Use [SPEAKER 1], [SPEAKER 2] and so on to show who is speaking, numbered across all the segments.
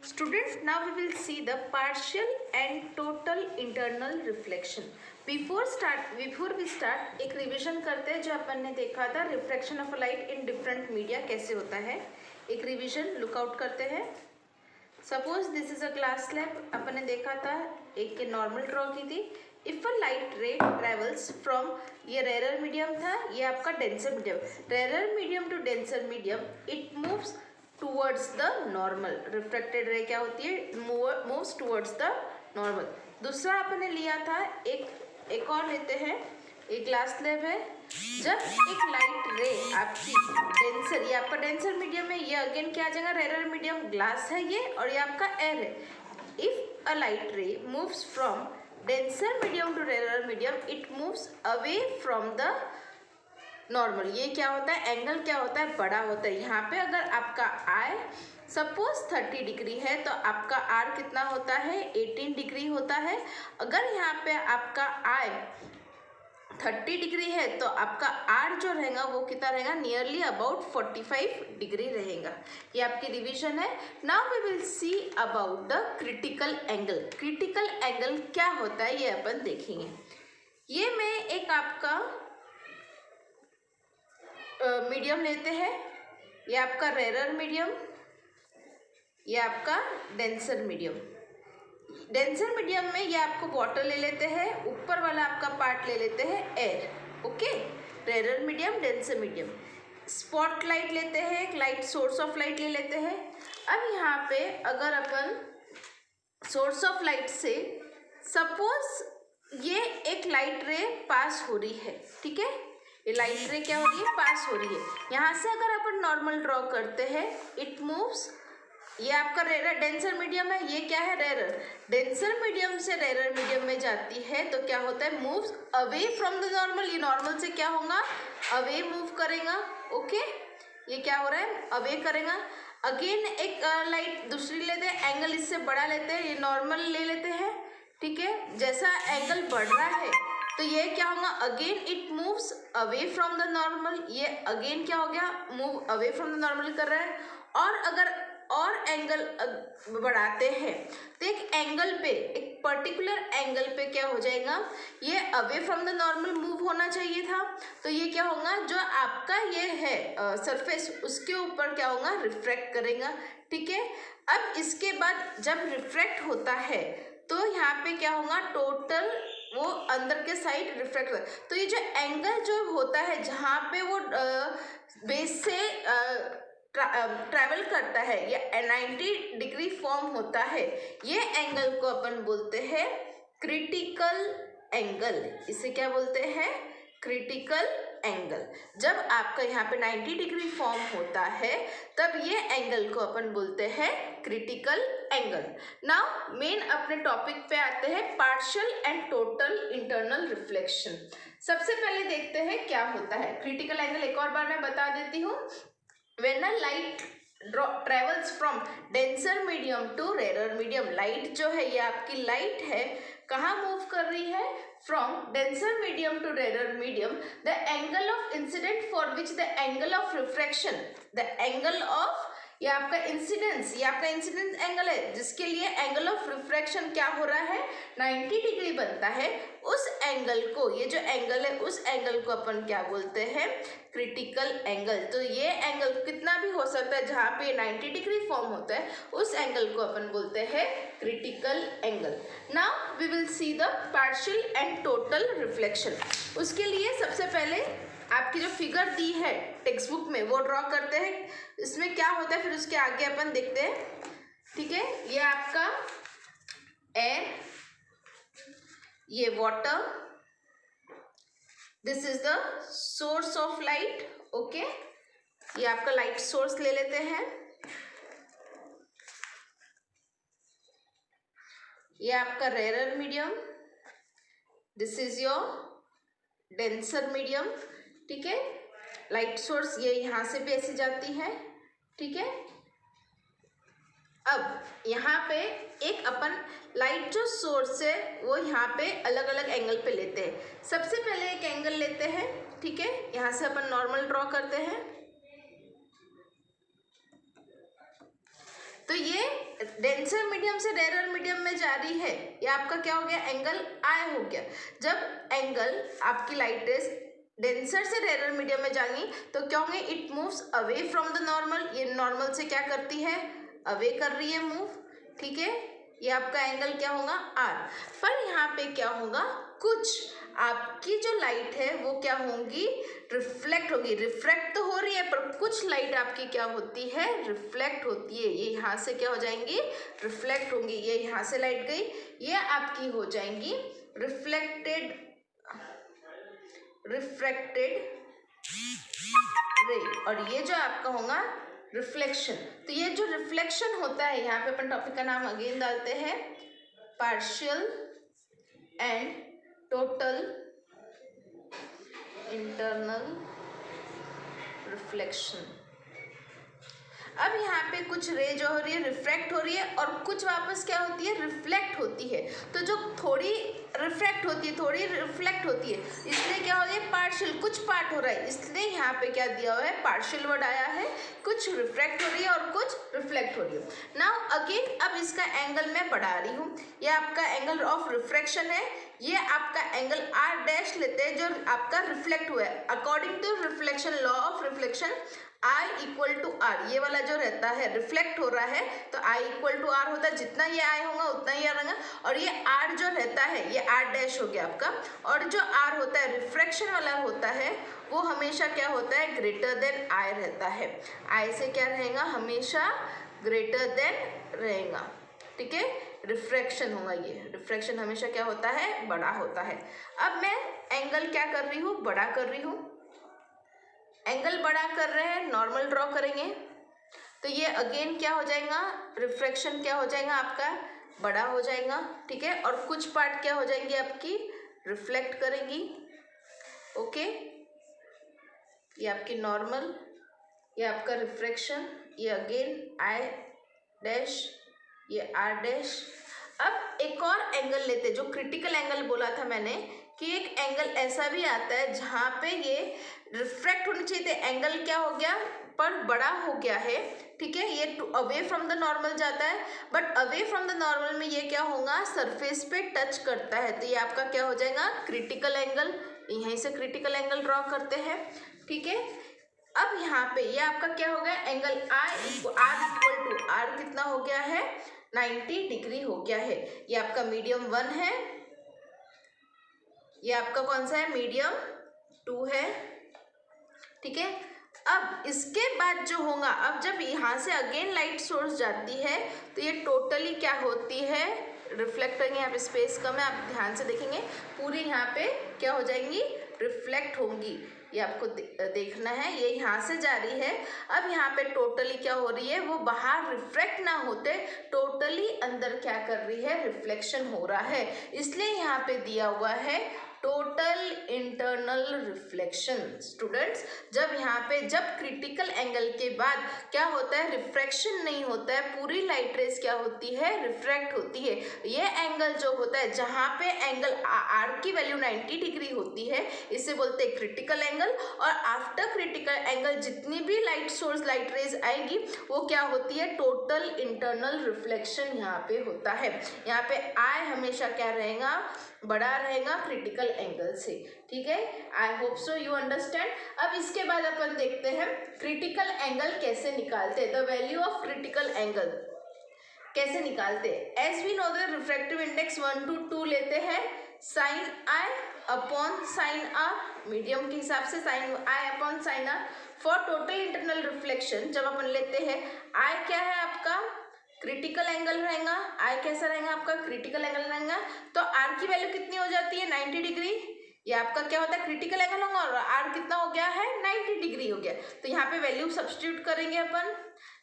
[SPEAKER 1] Students, now we will see the partial and total internal reflection. Before we start एक revision करते हैं जो अपन ने देखा था refraction of light in different media कैसे होता है। एक रिवीजन लुकआउट करते हैं। Suppose this is a glass slab, अपन ने देखा था एक नॉर्मल ड्रॉ की थी। If a light ray travels from, ये रेरर मीडियम था, ये आपका denser medium, rarer medium to denser medium, it moves towards the normal. Refracted ray क्या होती है, मूव्स टूवर्ड्स द नॉर्मल। दूसरा आपने लिया था एक और लेते हैं, एक ग्लास स्लैब है। जब एक लाइट रे आपकी डेंसर, ये आपका डेंसर मीडियम है, ये अगेन क्या आ जाएगा, रेरर मीडियम, ग्लास है ये, और ये आपका एयर है। If a light ray moves from denser medium to rarer medium, it moves away from the normal. ये क्या होता है, एंगल क्या होता है, बड़ा होता है। यहाँ पे अगर आपका आई सपोज 30 डिग्री है तो आपका आर कितना होता है, 18 डिग्री होता है। अगर यहाँ पे आपका आई 30 डिग्री है तो आपका आर जो रहेगा वो कितना रहेगा, नियरली अबाउट 45 डिग्री रहेगा। ये आपकी रिवीजन है। Now we will see about the critical angle. Critical angle क्या होता है ये अपन देखेंगे। ये मैं एक आपका मीडियम लेते हैं, ये आपका रेरर मीडियम, ये आपका डेंसर मीडियम। डेंसर मीडियम में ये आपको वाटर ले लेते हैं, ऊपर वाला आपका पार्ट ले लेते हैं air. Okay, rarer medium, denser medium. Spot light लेते हैं, एक लाइट सोर्स ऑफ लाइट ले लेते हैं। अब यहाँ पे अगर अपन सोर्स ऑफ लाइट से सपोज ये एक लाइट रे पास हो रही है, ठीक है, ये लाइट रे क्या हो रही है, पास हो रही है। यहाँ से अगर अपन नॉर्मल ड्रॉ करते हैं, इट मूव्स, ये आपका रेरर डेंसर मीडियम है, ये क्या है, रेरर। डेंसर मीडियम से रेरर मीडियम में जाती है तो क्या होता है, moves away from the normal. ये नॉर्मल से क्या होगा, अवे मूव करेगा। ओके, ये क्या हो रहा है, अवे करेगा। अगेन एक लाइट दूसरी लेते हैं, एंगल इससे बड़ा लेते हैं, ये नॉर्मल ले लेते हैं, ठीक है। जैसा एंगल बढ़ रहा है तो ये क्या होगा, again it moves away from the normal. ये अगेन क्या हो गया, move away from the normal कर रहा है। और अगर और एंगल बढ़ाते हैं तो एक एंगल पे, एक पर्टिकुलर एंगल पे क्या हो जाएगा, ये away from the normal move होना चाहिए था। तो ये क्या होगा, जो आपका ये है सरफेस, उसके ऊपर क्या होगा, रिफ्रैक्ट करेगा, ठीक है। अब इसके बाद जब रिफ्रैक्ट होता है तो यहाँ पे क्या होगा, टोटल वो अंदर के साइड रिफ्रैक्ट। तो ये जो एंगल जो होता है जहाँ पे वो बेस से ट्रैवल करता है, ये 90 डिग्री फॉर्म होता है, ये एंगल को अपन बोलते हैं क्रिटिकल एंगल। इसे क्या बोलते हैं, क्रिटिकल एंगल। जब आपका यहाँ पे 90 डिग्री फॉर्म होता है तब ये एंगल को अपन बोलते हैं क्रिटिकल एंगल। नाउ मेन अपने टॉपिक पे आते हैं, partial and total internal reflection. सबसे पहले देखते हैं क्या होता है क्रिटिकल एंगल। एक और बार मैं बता देती हूँ। When a light travels from denser medium to rarer medium, light जो है, ये आपकी लाइट है, कहाँ मूव कर रही है, from denser medium to rarer medium, the angle of incident for which the angle of refraction, the angle of, ये आपका इंसिडेंस, ये आपका इंसिडेंस एंगल है, जिसके लिए एंगल ऑफ रिफ्रैक्शन क्या हो रहा है, 90 डिग्री बनता है। उस एंगल को, ये जो एंगल है, उस एंगल को अपन क्या बोलते हैं, क्रिटिकल एंगल। तो ये एंगल कितना भी हो सकता है, जहाँ पे 90 डिग्री फॉर्म होता है उस एंगल को अपन बोलते हैं critical angle. Now we will see the partial and total reflection. उसके लिए सबसे पहले आपकी जो फिगर दी है टेक्स्ट बुक में वो ड्रॉ करते हैं। इसमें क्या होता है फिर उसके आगे अपन देखते हैं, ठीक है। ये आपका एयर, ये water, this is the source of light. Okay, ये आपका लाइट सोर्स ले लेते हैं, ये आपका rarer medium, this is your denser medium, ठीक है। लाइट सोर्स ये यहाँ से भी ऐसे जाती है, ठीक है। अब यहाँ पे एक अपन लाइट जो सोर्स है वो यहाँ पे अलग अलग एंगल पे लेते हैं। सबसे पहले एक एंगल लेते हैं, ठीक है, यहाँ से अपन नॉर्मल ड्रॉ करते हैं। तो ये डेंसर मीडियम से रेरर मीडियम में जा रही है, ये आपका क्या हो गया, एंगल आई हो गया। जब एंगल आपकी लाइट रेज डेंसर से रेरर मीडियम में जाएंगी तो क्या होंगे, it moves away from the normal, ये नॉर्मल से क्या करती है, अवे कर रही है मूव, ठीक है। ये आपका एंगल क्या होगा, आर। पर यहाँ पे क्या होगा, कुछ आपकी जो लाइट है वो क्या होंगी, रिफ्लेक्ट होगी। रिफ्रैक्ट तो हो रही है पर कुछ लाइट आपकी क्या होती है, रिफ्लेक्ट होती है। ये यहाँ से क्या हो जाएंगी, रिफ्लेक्ट होंगी। ये यहाँ से लाइट गई, ये आपकी हो जाएंगी रिफ्लेक्टेड रे, और ये जो आपका होगा रिफ्लेक्शन। तो ये जो रिफ्लेक्शन होता है, यहाँ पे अपन टॉपिक का नाम अगेन डालते हैं, partial and total internal reflection. अब यहाँ पे कुछ रे जो हो रही है रिफ्रैक्ट हो रही है और कुछ वापस क्या होती है, रिफ्लेक्ट होती है। तो जो थोड़ी रिफ्रैक्ट होती है, थोड़ी रिफ्लेक्ट होती है, इसलिए क्या हो रही है, पार्शियल, कुछ पार्ट हो रहा है, इसलिए यहाँ पे क्या दिया हुआ है, पार्शियल वर्ड आया है। कुछ रिफ्रैक्ट हो रही है और कुछ रिफ्लेक्ट हो रही है। नाउ अगेन अब इसका एंगल मैं बढ़ा रही हूँ, ये आपका एंगल ऑफ रिफ्रैक्शन है, ये आपका एंगल आर डैश लेते हैं जो आपका रिफ्लेक्ट हुआ है। According to reflection, law of reflection, I equal to R, ये वाला जो रहता है रिफ्लेक्ट हो रहा है तो I इक्वल टू आर होता है, जितना ये I होगा उतना ही आर होगा। और ये R जो रहता है ये R डैश हो गया आपका, और जो R होता है रिफ्रैक्शन वाला होता है वो हमेशा क्या होता है, ग्रेटर देन I रहता है। I से क्या रहेगा, हमेशा ग्रेटर देन रहेगा, ठीक है। रिफ्रैक्शन होगा, ये रिफ्रैक्शन हमेशा क्या होता है, बड़ा होता है। अब मैं एंगल क्या कर रही हूँ, बड़ा कर रही हूँ, एंगल बड़ा कर रहे हैं, नॉर्मल ड्रॉ करेंगे तो ये अगेन क्या हो जाएगा, रिफ्रैक्शन क्या हो जाएगा आपका, बड़ा हो जाएगा, ठीक है। और कुछ पार्ट क्या हो जाएंगी आपकी, रिफ्लेक्ट करेंगी, ओके। ये आपकी नॉर्मल, ये आपका रिफ्रैक्शन, ये अगेन आई डैश, ये आर डैश। अब एक और एंगल लेते हैं, जो क्रिटिकल एंगल बोला था मैंने कि एक एंगल ऐसा भी आता है जहाँ पे ये रिफ्रैक्ट होनी चाहिए थे, एंगल क्या हो गया, पर बड़ा हो गया है, ठीक है। ये अवे फ्रॉम द नॉर्मल जाता है, but away from the normal में ये क्या होगा, सरफेस पे टच करता है, तो ये आपका क्या हो जाएगा, क्रिटिकल एंगल। यहीं से क्रिटिकल एंगल ड्रॉ करते हैं, ठीक है। अब यहाँ पे ये आपका क्या हो गया, angle R equal to R कितना हो गया है, 90 डिग्री हो गया है। ये आपका मीडियम 1 है, ये आपका कौन सा है, मीडियम 2 है, ठीक है। अब इसके बाद जो होगा, अब जब यहाँ से अगेन लाइट सोर्स जाती है तो ये टोटली क्या होती है, रिफ्लेक्ट होंगे। यहाँ पे स्पेस कम है, आप ध्यान से देखेंगे, पूरी यहाँ पे क्या हो जाएंगी, रिफ्लेक्ट होंगी। ये आपको देखना है, ये यहाँ से जा रही है। अब यहाँ पे टोटली क्या हो रही है, वो बाहर रिफ्लेक्ट ना होते टोटली अंदर क्या कर रही है, रिफ्लेक्शन हो रहा है। इसलिए यहाँ पे दिया हुआ है टोटल इंटरनल रिफ्लेक्शन। स्टूडेंट्स, जब यहाँ पे जब क्रिटिकल एंगल के बाद क्या होता है, रिफ्रैक्शन नहीं होता है, पूरी लाइट रेज क्या होती है, रिफ्रैक्ट होती है। ये एंगल जो होता है, जहाँ पे एंगल आर की वैल्यू 90 डिग्री होती है, इसे बोलते हैं क्रिटिकल एंगल। और आफ्टर क्रिटिकल एंगल जितनी भी लाइट सोर्स लाइट रेज आएगी वो क्या होती है, टोटल इंटरनल रिफ्लेक्शन यहाँ पे होता है। यहाँ पे आई हमेशा क्या रहेगा, बड़ा रहेगा क्रिटिकल एंगल से, ठीक है। I hope so you understand. अब इसके बाद अपन देखते हैं क्रिटिकल एंगल कैसे निकालते हैं, the value of critical angle कैसे निकालते हैं। As we know the refractive index 1 to 2 लेते हैं, sine I upon sine R, medium के हिसाब से sine I upon sine R. For total internal reflection जब अपन लेते हैं, आई क्या है आपका, क्रिटिकल एंगल रहेगा, आई कैसा रहेगा आपका, क्रिटिकल एंगल रहेगा। तो आर की वैल्यू कितनी हो जाती है, 90 डिग्री। ये आपका क्या होता है, क्रिटिकल एंगल होगा, और आर कितना हो गया है, 90 डिग्री हो गया। तो यहाँ पे वैल्यू सब्स्टिट्यूट करेंगे अपन,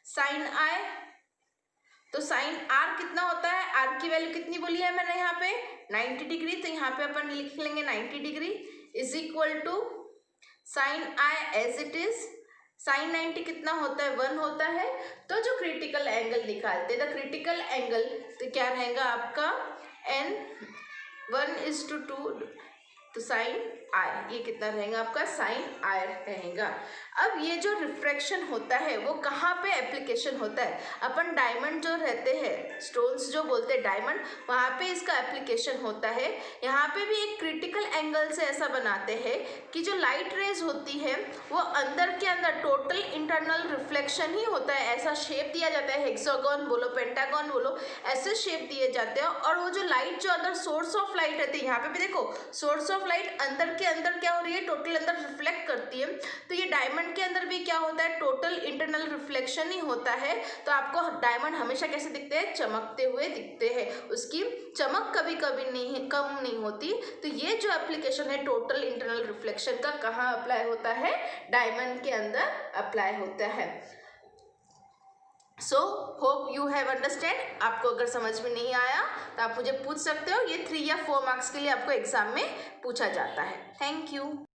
[SPEAKER 1] साइन आई, तो साइन आर कितना होता है, आर की वैल्यू कितनी बोली है मैंने यहाँ पे, 90 डिग्री। तो यहाँ पे अपन लिख लेंगे 90 degree is equal to sine I as it is, sine 90 कितना होता है, 1 होता है। तो जो क्रिटिकल एंगल निकालते हैं, द क्रिटिकल एंगल तो क्या रहेगा आपका, n 1:2, तो साइन आई, ये कितना रहेगा आपका साइन आई रहेगा। अब ये जो रिफ्रैक्शन होता है वो कहाँ पे एप्लीकेशन होता है, अपन डायमंड जो रहते हैं, स्टोन्स जो बोलते हैं डायमंड, वहाँ पे इसका एप्लीकेशन होता है। यहाँ पे भी एक क्रिटिकल एंगल से ऐसा बनाते हैं कि जो लाइट रेज होती है वो अंदर के अंदर टोटल इंटरनल रिफ्लेक्शन ही होता है। ऐसा शेप दिया जाता है, हेक्सागन बोलो पेंटागन बोलो, ऐसे शेप दिए जाते हैं। और वो जो लाइट जो अंदर सोर्स ऑफ लाइट रहती है, यहाँ पे भी देखो सोर्स ऑफ लाइट अंदर के अंदर क्या हो रही है, टोटल अंदर रिफ्लेक्ट करती है। तो ये डायमंड के अंदर भी क्या होता है, टोटल इंटरनल रिफ्लेक्शन ही होता है। तो आपको डायमंड हमेशा कैसे दिखते हैं, चमकते हुए दिखते हैं, उसकी चमक कभी कभी नहीं कम नहीं होती। तो ये जो एप्लीकेशन है टोटल इंटरनल रिफ्लेक्शन का कहाँ अप्लाई होता है, डायमंड के अंदर अप्लाई होता है। So hope you have understand. आपको अगर समझ में नहीं आया तो आप मुझे पूछ सकते हो, ये 3 या 4 मार्क्स के लिए आपको एग्जाम में पूछा जाता है। Thank you.